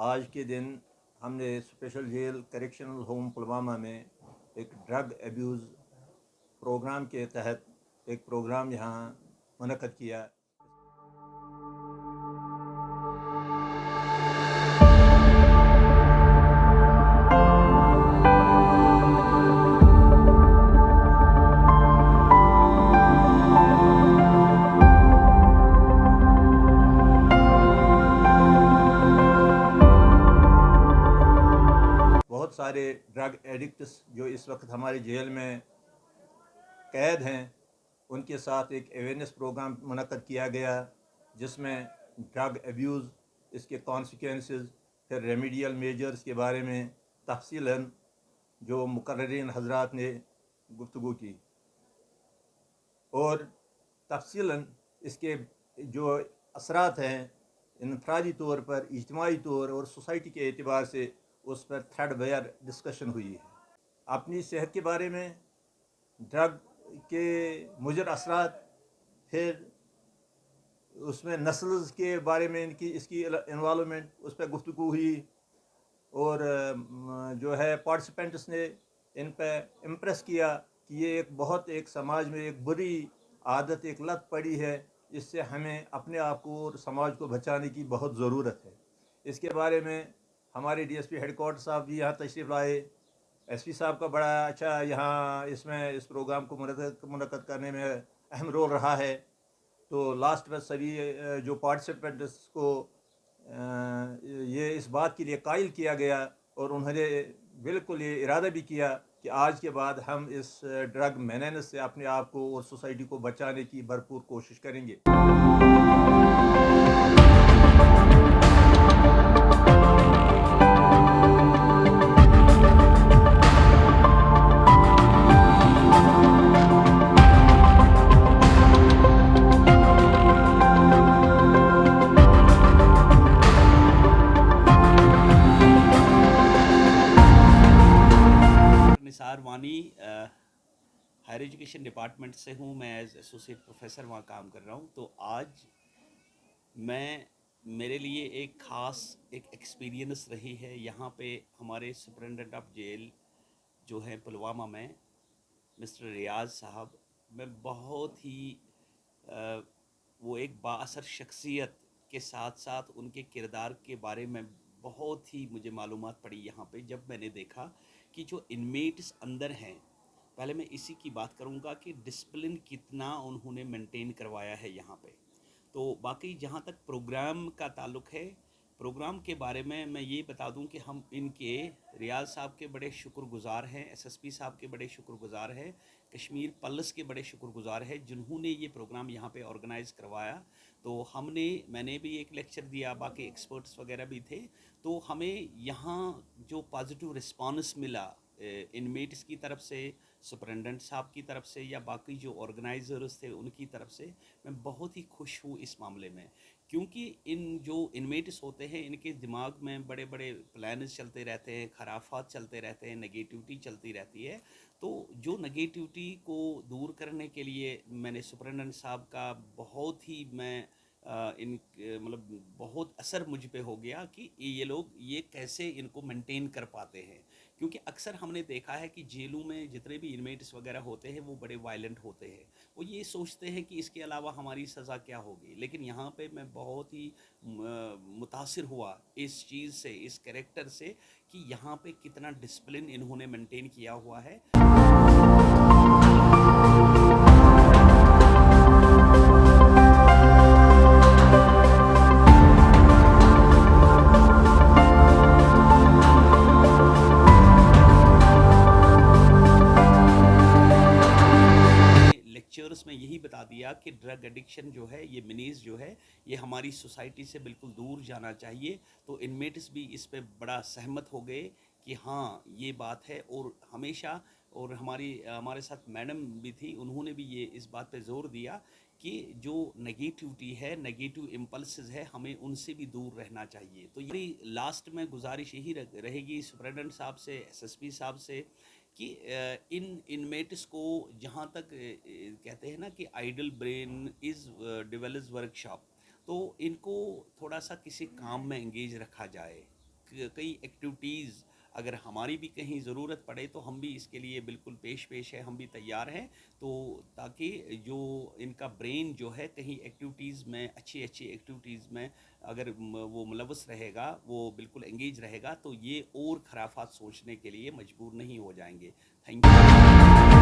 आज के दिन हमने special jail correctional home Pulwama में एक ड्रग एब्यूज़ प्रोग्राम के तहत एक प्रोग्राम यहाँ मुनक़्क़द किया। बहुत सारे ड्रग एडिक्ट्स जो इस वक्त हमारी जेल में कैद हैं उनके साथ एक अवेयरनेस प्रोग्राम मुनक़्क़द किया गया, जिसमें ड्रग एब्यूज़, इसके कॉन्सिक्वेंसेस, फिर रेमेडियल मेजर्स के बारे में तफसीलन जो मुकर्रिरीन हज़रात ने गुफ्तगू की और तफसीलन इसके जो असरात हैं इनफरादी तौर पर, इज्तिमाई तौर और सोसाइटी के एतबार से उस पर थ्रेड बेयर डिस्कशन हुई है। अपनी सेहत के बारे में, ड्रग के मुज़र असरात, फिर उसमें नस्ल्स के बारे में इसकी इन्वॉल्वमेंट, उस पर गुफ्तगू हुई और जो है पार्टिसिपेंट्स ने इन पर इम्प्रेस किया कि ये एक समाज में एक बुरी आदत, एक लत पड़ी है, इससे हमें अपने आप को और समाज को बचाने की बहुत ज़रूरत है। इसके बारे में हमारे डीएसपी हेडक्वार्टर साहब भी यहाँ तशरीफ़ लाए। एसपी साहब का बड़ा अच्छा यहाँ इसमें इस प्रोग्राम को मुनक़्क़द करने में अहम रोल रहा है। तो लास्ट में सभी जो पार्टिसिपेंट्स को ये इस बात के लिए कायल किया गया और उन्होंने बिल्कुल ये इरादा भी किया कि आज के बाद हम इस ड्रग मेनेनेस से अपने आप को और सोसाइटी को बचाने की भरपूर कोशिश करेंगे। निसार वानी हायर एजुकेशन डिपार्टमेंट से हूँ। मैं एज एसोसिएट प्रोफेसर वहाँ काम कर रहा हूँ। तो आज मेरे लिए एक ख़ास एक्सपीरियंस रही है। यहाँ पे हमारे सुपरिटेंडेंट ऑफ जेल जो है पुलवामा में, मिस्टर रियाज साहब, मैं बहुत ही वो एक बाअसर शख्सियत के साथ साथ उनके किरदार के बारे में बहुत ही मुझे मालूमात पड़ी यहाँ पे जब मैंने देखा कि जो इनमेट्स अंदर हैं। पहले मैं इसी की बात करूँगा कि डिसिप्लिन कितना उन्होंने मेंटेन करवाया है यहाँ पे। तो बाकी जहाँ तक प्रोग्राम का ताल्लुक़ है, प्रोग्राम के बारे में मैं ये बता दूं कि हम इनके रियाज साहब के बड़े शुक्रगुज़ार हैं, एसएसपी साहब के बड़े शुक्रगुज़ार हैं, कश्मीर पुलिस के बड़े शुक्रगुज़ार हैं जिन्होंने ये प्रोग्राम यहाँ पे ऑर्गेनाइज़ करवाया। तो मैंने भी एक लेक्चर दिया, बाकी एक्सपर्ट्स वगैरह भी थे। तो हमें यहाँ जो पॉजिटिव रिस्पॉन्स मिला इनमेट्स की तरफ से, सुपरिटेंडेंट साहब की तरफ से या बाकी जो ऑर्गेनाइज़र्स थे उनकी तरफ से, मैं बहुत ही खुश हूँ इस मामले में। क्योंकि इन जो इनमेट्स होते हैं इनके दिमाग में बड़े बड़े प्लान्स चलते रहते हैं, खराफात चलते रहते हैं, नेगेटिविटी चलती रहती है। तो जो नेगेटिविटी को दूर करने के लिए मैंने सुपरिटेंडेंट साहब का बहुत ही मतलब बहुत असर मुझ पे हो गया कि ये लोग ये कैसे इनको मेंटेन कर पाते हैं। क्योंकि अक्सर हमने देखा है कि जेलों में जितने भी इनमेट्स वगैरह होते हैं वो बड़े वायलेंट होते हैं। वो ये सोचते हैं कि इसके अलावा हमारी सज़ा क्या होगी। लेकिन यहाँ पे मैं बहुत ही मुतासिर हुआ इस चीज़ से, इस कैरेक्टर से, कि यहाँ पे कितना डिसिप्लिन इन्होंने मेंटेन किया हुआ है। लेक्चर्स में यही बता दिया कि ड्रग एडिक्शन जो है, ये मीनीज़ जो है, ये हमारी सोसाइटी से बिल्कुल दूर जाना चाहिए। तो इनमेट्स भी इस पे बड़ा सहमत हो गए कि हाँ ये बात है। और हमेशा, और हमारे साथ मैडम भी थी, उन्होंने भी ये इस बात पे ज़ोर दिया कि जो नेगेटिविटी है, नेगेटिव इम्पल्सेस है, हमें उनसे भी दूर रहना चाहिए। तो ये लास्ट में गुजारिश यही रहेगी सुपरिटेंडेंट साहब से, एसएसपी साहब से, कि इन इनमेट्स को जहाँ तक कहते हैं ना कि idle brain is devil's workshop, तो इनको थोड़ा सा किसी काम में एंगेज रखा जाए। कई एक्टिविटीज़ अगर हमारी भी कहीं ज़रूरत पड़े तो हम भी इसके लिए बिल्कुल पेश है, हम भी तैयार हैं। तो ताकि जो इनका ब्रेन जो है कहीं एक्टिविटीज़ में अच्छी एक्टिविटीज़ में अगर वो मुलव्वस रहेगा, वो बिल्कुल एंगेज रहेगा, तो ये और खराफात सोचने के लिए मजबूर नहीं हो जाएंगे। Thank you.